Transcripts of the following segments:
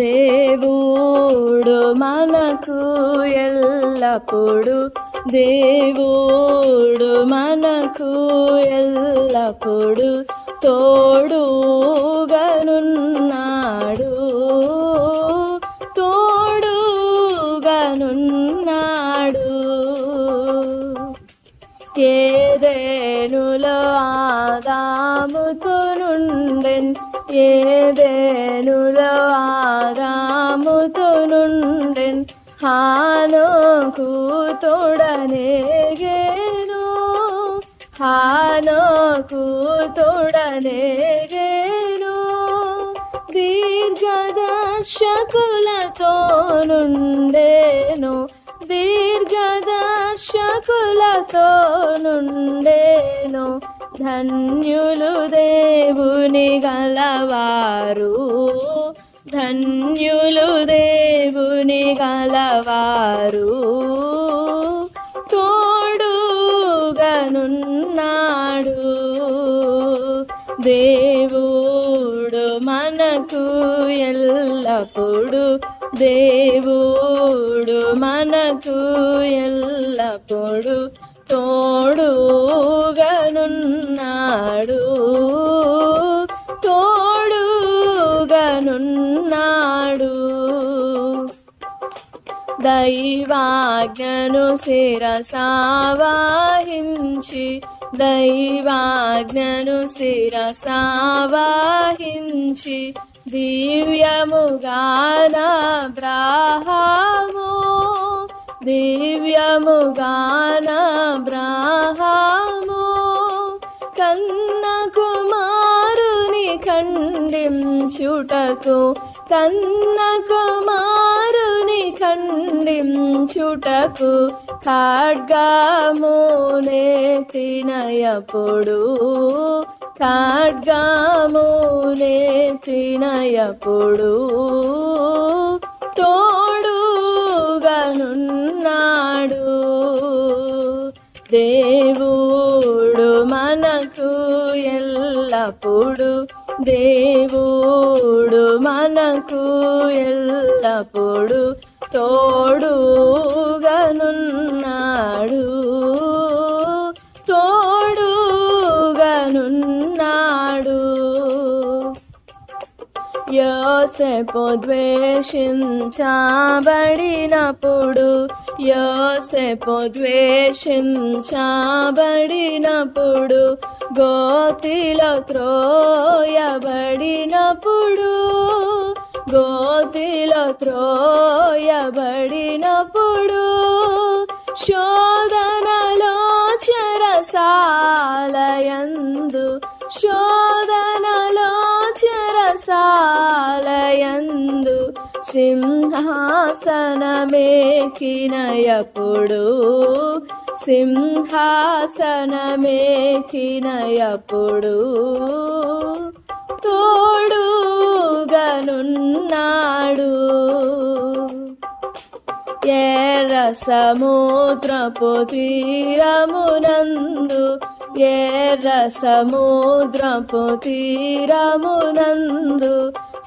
దేవుడు మనకు ఎల్లప్పుడు, దేవుడు మనకు ఎల్లప్పుడు తోడుగానున్నాడు, తోడుగానున్నాడు. ఏదెనులో ఆదాముతో నుండెన్, ఏదెనులో ఆదాముతో నుండెన్, హానోకు తోడనేగేను, హానోకు తోడనేగేను. దీర్ఘదర్శకులతో నుండేను, దీర్ఘదర్శకులతో నుండేను. ధన్యులు దేవుని గలవారు, ధన్యులు దేవుని గలవారు. తోడుగానున్నాడు దేవుడు మనకు ఎల్లప్పుడు, దేవుడు మనకు ఎల్లప్పుడు తోడుగానున్నాడు, తోడుగానున్నాడు. దైవాజ్ఞను శిరసావహించి, దైవాజ్ఞను శిరసావహించి, దివ్యముగానబ్రాహాము, దివ్యముగానబ్రాహాము. కన్న కుమారుని ఖండించుటకు, కన్న కుమారుని ఖండించుటకు ఖడ్గమునెత్తినయప్పుడు, ఖడ్గమునెత్తినయప్పుడు తోడుగానున్నాడు. దేవుడు మనకు ఎల్లప్పుడు, దేవుడు మనకు ఎల్లప్పుడు తోడుగానున్నాడు, తోడుగానున్నాడు. యోసేపు ద్వేషించబడినప్పుడు, యోసేపు ద్వేషించబడినప్పుడు, గోతిలో త్రోయబడినప్పుడు, గోతిలో త్రోయబడినప్పుడు, శోధనలో చెరసాలయందు, శోధనలో చెరసాలయందు, సింహాసనమెక్కినయప్పుడు, సింహాసనమెక్కినయప్పుడు తోడుగానున్నాడు. ఎర్ర సముద్రపు తీరమునందు, ఎర్ర సముద్రపు తీరమునందు,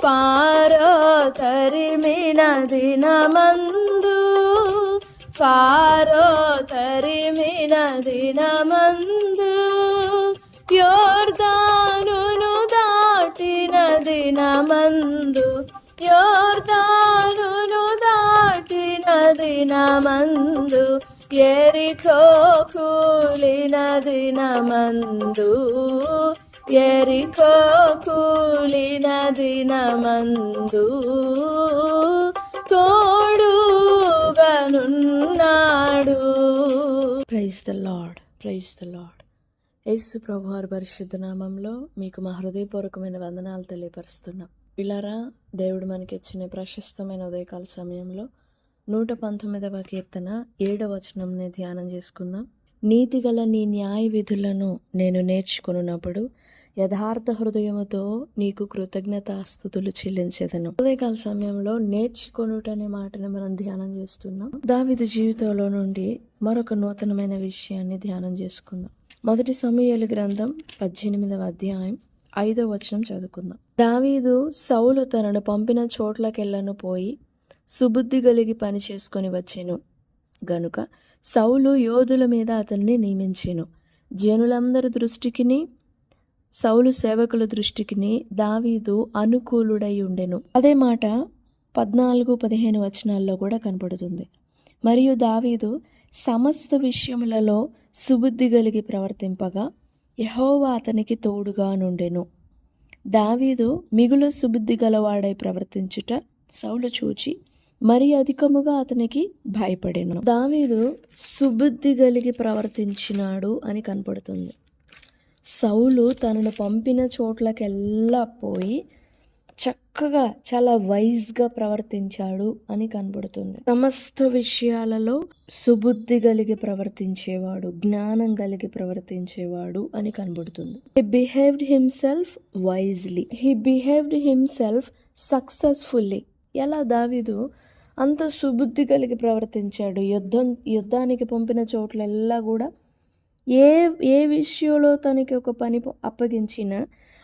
ఫారో తరిమిన దినమందు, ఫారో తరిమిన దినమందు, యోర్దానును దాటిన దినమందు, యోర్దానును దాటిన దినమందు, యెరికో కూలిన దినమందు, యెరికో కూలిన దినమందు తోడుగానున్నాడు. Praise the lord, praise the lord. యేసు ప్రభువారి పరిశుద్ధ నామంలో మీకు మా హృదయపూర్వకమైన వందనాలు తెలియపరుస్తున్నాం. పిల్లరా, దేవుడు మనకి ఇచ్చిన ప్రశస్తమైన ఉదయకాల సమయంలో 119వ కీర్తన 7వ వచనంని ధ్యానం చేసుకుందాం. నీతిగల నీ న్యాయ విధులను నేను నేర్చుకున్నప్పుడు యథార్థ హృదయముతో నీకు కృతజ్ఞతాస్తుతులు చెల్లించెదను. ఉదయకాల సమయంలో నేర్చుకొనుట అనే మాటను మనం ధ్యానం చేస్తున్నాం. దావీదు జీవితంలో నుండి మరొక నూతనమైన విషయాన్ని ధ్యానం చేసుకుందాం. 1 సమూయేలు గ్రంథం 18వ అధ్యాయం 5వ వచనం చదువుకుందాం. దావీదు సౌలు తనను పంపిన చోట్లకెళ్ళను పోయి సుబుద్ధి కలిగి పని చేసుకొని వచ్చెను గనుక సౌలు యోధుల మీద అతన్ని నియమించెను. జనులందరి దృష్టికిని సౌలు సేవకుల దృష్టికిని దావీదు అనుకూలుడై ఉండెను. అదే మాట 14-15 వచనాల్లో కూడా కనపడుతుంది. మరియు దావీదు సమస్త విషయములలో సుబుద్ధి కలిగి ప్రవర్తింపగా యెహోవా అతనికి తోడుగా నుండెను. దావీదు మిగుల సుబుద్ధి గలవాడై ప్రవర్తించుట సౌలు చూచి మరి అధికముగా అతనికి భయపడెను. దావీదు సుబుద్ధి కలిగి ప్రవర్తించినాడు అని కనపడుతుంది. సౌలు తనను పంపిన చోట్లకెల్లా పోయి చక్కగా చాలా వైజ్గా ప్రవర్తించాడు అని కనబడుతుంది. సమస్త విషయాలలో సుబుద్ధి కలిగి ప్రవర్తించేవాడు, జ్ఞానం కలిగి ప్రవర్తించేవాడు అని కనబడుతుంది. He behaved himself wisely, he behaved himself successfully. ఎలా దావీదు అంత సుబుద్ధి కలిగి ప్రవర్తించాడు. యుద్ధానికి పంపిన చోట్లెల్లా కూడా ఏ విషయంలో తనకి ఒక పని అప్పగించినా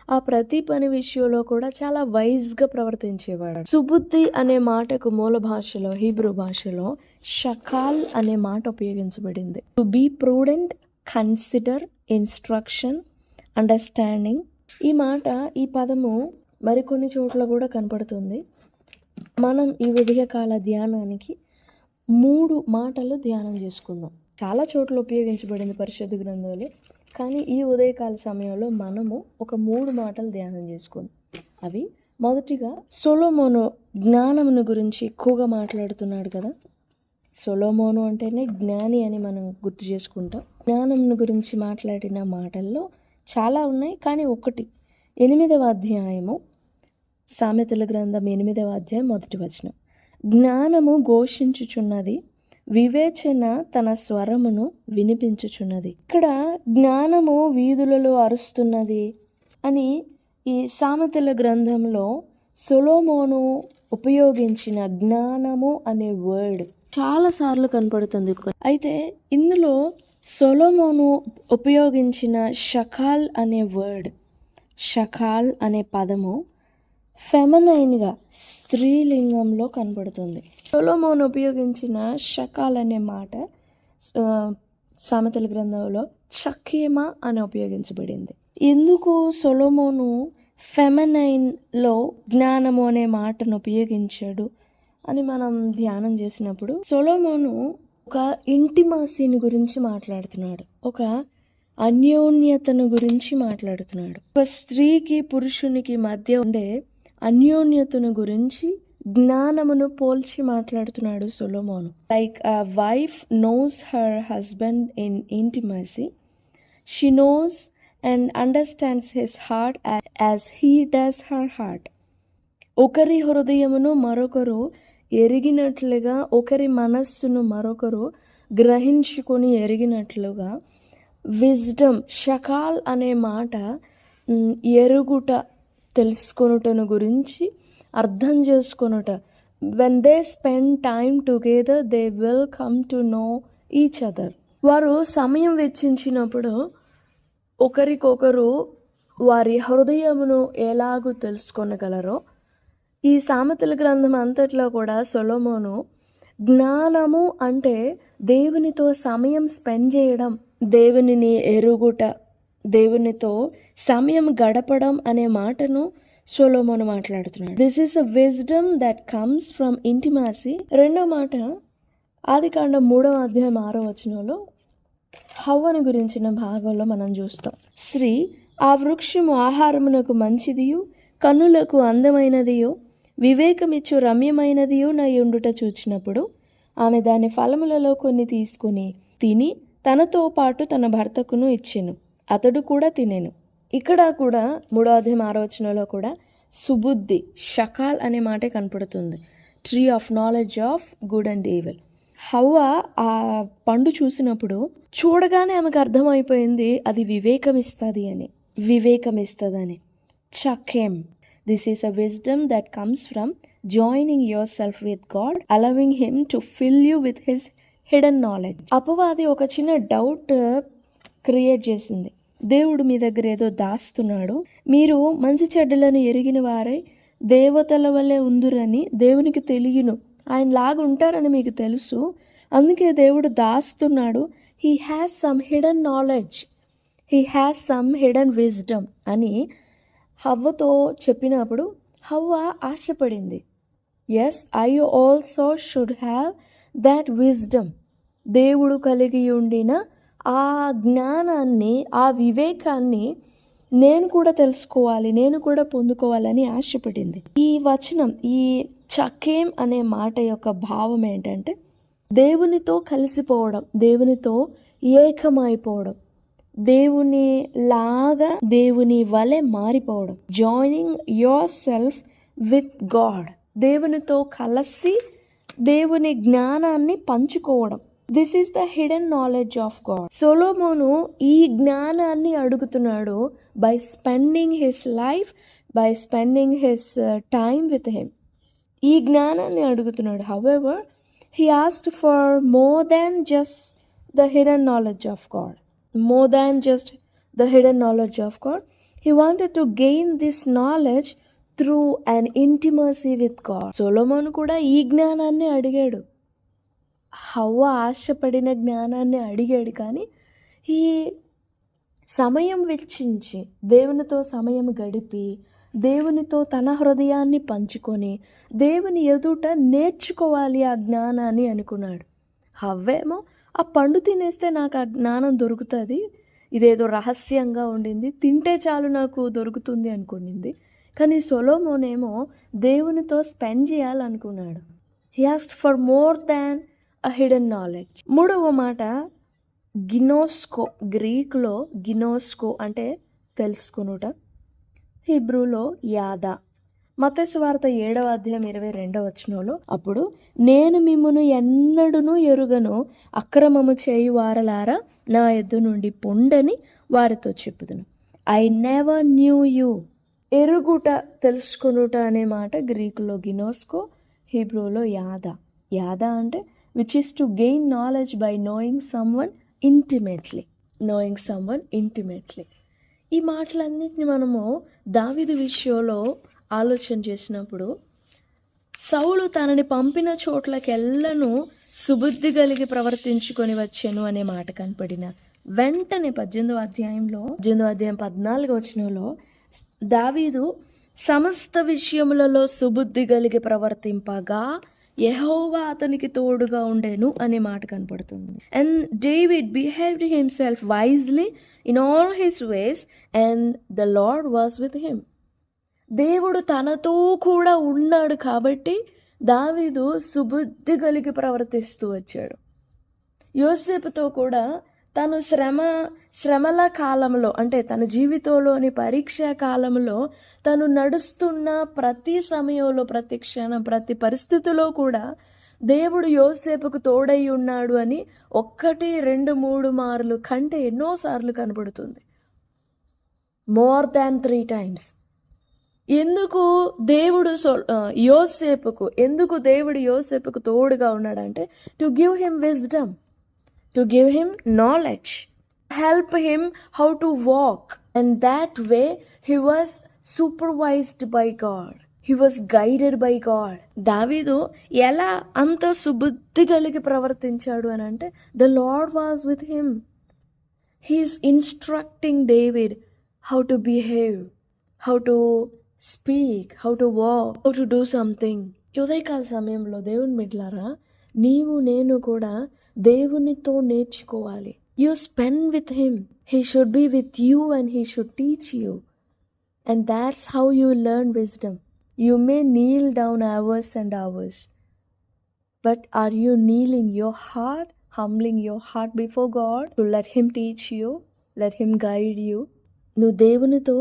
ఆ ప్రతి పని విషయంలో కూడా చాలా వైజ్గా ప్రవర్తించేవాడు. సుబుద్ధి అనే మాటకు మూల భాషలో, హీబ్రూ భాషలో షకాల్ అనే మాట ఉపయోగించబడింది. To be prudent, consider, instruction, understanding. ఈ పదము మరికొన్ని చోట్ల కూడా కనపడుతుంది. మనం ఈ ఉదయకాల ధ్యానానికి 3 మాటలు ధ్యానం చేసుకుందాం. చాలా చోట్ల ఉపయోగించబడింది పరిశుద్ధ గ్రంథంలో, కానీ ఈ ఉదయకాల సమయంలో మనము ఒక 3 మాటలు ధ్యానం చేసుకుందాం. అవి మొదటిగా సొలొమోను జ్ఞానమును గురించి ఎక్కువగా మాట్లాడుతున్నాడు కదా. సొలొమోను అంటేనే జ్ఞాని అని మనం గుర్తు చేసుకుంటాం. జ్ఞానమును గురించి మాట్లాడిన మాటల్లో చాలా ఉన్నాయి, కానీ ఒకటి 8వ అధ్యాయము, సామెతల గ్రంథం 8వ అధ్యాయం 1వ వచనం. జ్ఞానము ఘోషించుచున్నది, వివేచన తన స్వరమును వినిపించుచున్నది. ఇక్కడ జ్ఞానము వీధులలో అరుస్తున్నది అని ఈ సామెతల గ్రంథంలో సొలొమోను ఉపయోగించిన జ్ఞానము అనే వర్డ్ చాలాసార్లు కనపడుతుంది. అయితే ఇందులో సొలొమోను ఉపయోగించిన షకాల్ అనే వర్డ్, షకాల్ అనే పదము ఫెమినైన్గా స్త్రీలింగంలో కనపడుతుంది. సొలొమోను ఉపయోగించిన షకాల్ అనే మాట సామెతల గ్రంథంలో చకేమా అని ఉపయోగించబడింది. ఎందుకు సొలొమోను ఫెమినైన్లో జ్ఞానము అనే మాటను ఉపయోగించాడు అని మనం ధ్యానం చేసినప్పుడు, సొలొమోను ఒక ఇంటిమసీని గురించి మాట్లాడుతున్నాడు, ఒక అన్యోన్యతను గురించి మాట్లాడుతున్నాడు. ఒక స్త్రీకి పురుషునికి మధ్య ఉండే అన్యోన్యతను గురించి జ్ఞానమును పోల్చి మాట్లాడుతున్నాడు సొలొమోను. Like a wife knows her husband in intimacy, she knows and understands his heart as he does her heart. ఒకరి హృదయమును మరొకరు ఎరిగినట్లుగా, ఒకరి మనస్సును మరొకరు గ్రహించుకొని ఎరిగినట్లుగా విజ్డమ్, షకాల్ అనే మాట ఎరుగుట, తెలుసుకొనుటను గురించి, అర్థం చేసుకొనుట. When they spend time together they will come to know each other. వారు సమయం వెచ్చించినప్పుడు ఒకరికొకరు వారి హృదయమును ఎలాగూ తెలుసుకొనగలరో, ఈ సామెతల గ్రంథం అంతట్లో కూడా సొలొమోను జ్ఞానము అంటే దేవునితో సమయం స్పెండ్ చేయడం, దేవునిని ఎరుగుట, దేవునితో సమయం గడపడం అనే మాటను సొలొమోను మాట్లాడుతున్నాడు. This is a wisdom that comes from intimacy. రెండో మాట ఆదికాండం 3వ అధ్యాయం 6వ వచనంలో హవ్వను గురించిన భాగంలో మనం చూస్తాం. స్త్రీ ఆ వృక్షము ఆహారమునకు మంచిదియు, కన్నులకు అందమైనదియు, వివేకమిచ్చు రమ్యమైనదియు నయుండుట చూచినప్పుడు ఆమె దాని ఫలములలో కొన్ని తీసుకుని తిని తనతో పాటు తన భర్తకును ఇచ్చెను, అతడు కూడా తినెను. ఇక్కడ కూడా 3వ అధ్యాయం 6వ వచనంలో కూడా సుబుద్ధి, షకాల్ అనే మాటే కనపడుతుంది. Tree of knowledge of good and evil. హవ్వ ఆ పండు చూసినప్పుడు చూడగానే ఆమెకు అర్థమైపోయింది అది వివేకం ఇస్తుందని. చకేమ్. This is a wisdom that comes from joining yourself with God, allowing him to fill you with his hidden knowledge. అపవాది ఒక చిన్న డౌట్ క్రియేట్ చేసింది. దేవుడు మీ దగ్గర ఏదో దాస్తున్నాడు, మీరు మంచి చెడ్డలను ఎరిగిన వారై దేవతల వల్లే ఉందురని దేవునికి తెలియను, ఆయన లాగా ఉంటారని మీకు తెలుసు, అందుకే దేవుడు దాస్తున్నాడు. He has some hidden knowledge, he has some hidden wisdom అని హవ్వతో చెప్పినప్పుడు హవ్వ ఆశపడింది. Yes, I also should have that wisdom. దేవుడు కలిగి ఉండిన ఆ జ్ఞానాన్ని, ఆ వివేకాన్ని నేను కూడా తెలుసుకోవాలి, నేను కూడా పొందుకోవాలని ఆశపడింది. ఈ వచనం, ఈ చకేం అనే మాట యొక్క భావం ఏంటంటే దేవునితో కలిసిపోవడం, దేవునితో ఏకమైపోవడం, దేవుని లాగా, దేవుని వలె మారిపోవడం. Joining yourself with God, దేవునితో కలిసి దేవుని జ్ఞానాన్ని పంచుకోవడం. This is the hidden knowledge of God. సొలొమోను ఈ జ్ఞానాన్ని అడుగుతున్నాడు by spending his life, by spending his time with him. ఈ జ్ఞానాన్ని అడుగుతున్నాడు. However he asked for more than just the hidden knowledge of God. More than just the hidden knowledge of God. He wanted to gain this knowledge through an intimacy with God. Solomon కూడా ఈ జ్ఞానాన్ని అడిగాడు. హవ్వ ఆశపడిన జ్ఞానాన్ని అడిగాడు, కానీ ఈ సమయం వెచ్చించి దేవునితో సమయం గడిపి దేవునితో తన హృదయాన్ని పంచుకొని దేవుని ఎదుట నేర్చుకోవాలి ఆ జ్ఞానాన్ని అనుకున్నాడు. హవ్వేమో ఆ పండు తినేస్తే నాకు ఆ జ్ఞానం దొరుకుతుంది, ఇదేదో రహస్యంగా ఉండింది, తింటే చాలు నాకు దొరుకుతుంది అనుకునింది. కానీ సొలొమోనేమో దేవునితో స్పెండ్ చేయాలనుకున్నాడు. He asked for more than a hidden knowledge. మూడవ మాట గినోస్కో. గ్రీకులో గినోస్కో అంటే తెలుసుకునుట, హిబ్రూలో యాదా. మత్తయి సువార్త 7వ అధ్యాయం 22వ వచనంలో, అప్పుడు నేను మిమ్మును ఎన్నడూను ఎరుగను, అక్రమము చేయువారలారా నా యొద్ద నుండి పొండని వారితో చెప్పుదును. I never knew you. ఎరుగుట, తెలుసుకునుట అనే మాట గ్రీకులో గినోస్కో, హిబ్రూలో యాదా. యాదా అంటే which is to gain knowledge by knowing someone intimately. Knowing someone intimately. ఈ మాటలన్నింటినీ మనము దావీదు విషయంలో ఆలోచన చేసినప్పుడు, సౌలు తనని పంపిన చోట్లకెల్లను సుబుద్ధి కలిగి ప్రవర్తించుకొని వచ్చాను అనే మాట కనపడిన వెంటనే 18వ అధ్యాయం 14వ వచనంలో దావీదు సమస్త విషయములలో సుబుద్ధి కలిగి ప్రవర్తింపగా యెహోవా అతనికి తోడుగా ఉండెను అనే మాట కనపడుతుంది. And David behaved himself wisely in all his ways and the lord was with him. దేవుడు తనతో కూడా ఉన్నాడు కాబట్టి దావీదు సుబుద్ధి కలిగి ప్రవర్తిస్తూ వచ్చాడు. యోసేపుతో కూడా తను శ్రమల కాలంలో, అంటే తన జీవితంలోని పరీక్షా కాలంలో తను నడుస్తున్న ప్రతి సమయంలో, ప్రతి క్షణం, ప్రతి పరిస్థితిలో కూడా దేవుడు యోసేపుకు తోడై ఉన్నాడు అని 1, 2, 3 మార్లు కంటే ఎన్నోసార్లు కనబడుతుంది. More than 3 times. ఎందుకు దేవుడు యోసేపుకు తోడుగా ఉన్నాడంటే to give him wisdom, to give him knowledge, help him how to walk, and that way he was supervised by God, he was guided by God. దావీదు ఎలా అంత సుబుద్ధి కలిగి ప్రవర్తించాడు అని అంటే the Lord was with him. He is instructing David how to behave, how to speak, how to walk, how to do something. ఉదయకాల సమయంలో దేవుని బిడ్డలారా, నీవు నేను కూడా దేవునితో నేర్చుకోవాలి. You spend with him, he should be with you and he should teach you, and that's how you learn wisdom. You may kneel down hours and hours, but are you kneeling your heart, humbling your heart before God to let him teach you, let him guide you? నువ్వు దేవునితో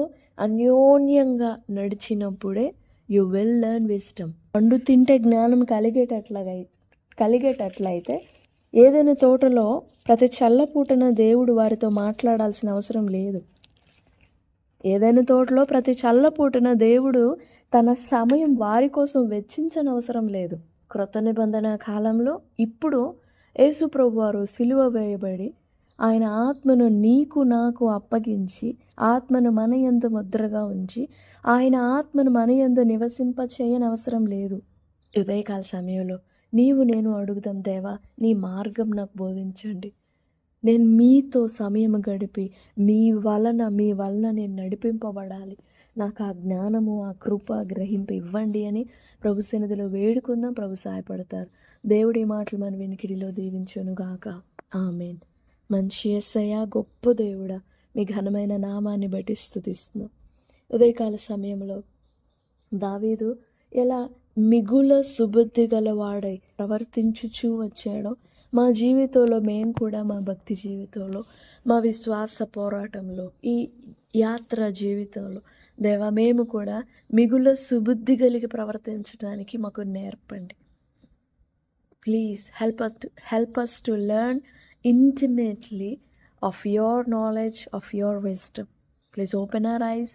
అన్యోన్యంగా నడిచినప్పుడే you will learn wisdom. పండు తింటే జ్ఞానం కలిగేటట్లయితే ఏదైనా తోటలో ప్రతి చల్లపూటన దేవుడు వారితో మాట్లాడాల్సిన అవసరం లేదు. ఏదైనా తోటలో ప్రతి చల్లపూటన దేవుడు తన సమయం వారి కోసం వెచ్చించని అవసరం లేదు. క్రొత్త నిబంధన కాలంలో ఇప్పుడు యేసు ప్రభువారు సిలువ వేయబడి ఆయన ఆత్మను నీకు నాకు అప్పగించి, ఆత్మను మన యందు ముద్రగా ఉంచి, ఆయన ఆత్మను మన యందు నివసింప చేయనవసరం లేదు. ఉదయకాల సమయంలో నేను అడుగుదాం, దేవా నీ మార్గం నాకు బోధించండి. నేను మీతో సమయం గడిపి మీ వలన నేను నడిపింపబడాలి. నాకు ఆ జ్ఞానము, ఆ కృప, గ్రహింపు ఇవ్వండి అని ప్రభు సన్నిధిలో వేడుకుందాం. ప్రభు సహాయపడతారు. దేవుడి మాటలు మన వినికిడిలో దీవించునుగాక. ఆమేన్. మంచి యేసయ్య, గొప్ప దేవుడా, మీ ఘనమైన నామాన్ని బట్టి స్తుతిస్తున్నాం. ఉదయకాల సమయంలో దావీదు ఎలా మిగుల సుబుద్ధి గలవాడై ప్రవర్తించుచూ వచ్చాడో, మా జీవితంలో మేము కూడా మా భక్తి జీవితంలో, మా విశ్వాస పోరాటంలో, ఈ యాత్ర జీవితంలో దేవా మేము కూడా మిగుల సుబుద్ధి కలిగి ప్రవర్తించడానికి మాకు నేర్పండి. Please help us to learn intimately of your knowledge, of your wisdom. Please open our eyes,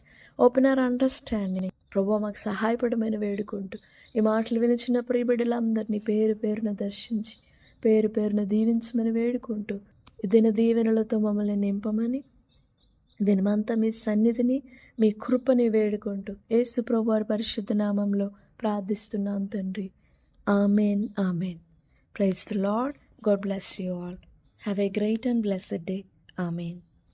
open our understanding. ప్రభువా మాకు సహాయపడమని వేడుకుంటూ ఈ మాటలు వినిచిన ప్రియ బిడ్డలందరినీ పేరు పేరున దర్శించి, పేరు పేరున దీవించమని వేడుకుంటూ, దిన దీవెనలతో మమ్మల్ని నింపమని, దినమంతా మీ సన్నిధిని, మీ కృపని వేడుకుంటూ యేసు ప్రభువారి పరిశుద్ధ నామంలో ప్రార్థిస్తున్నాం తండ్రి. Amen, amen. Praise the Lord. God bless you all. Have a great and blessed day. Amen.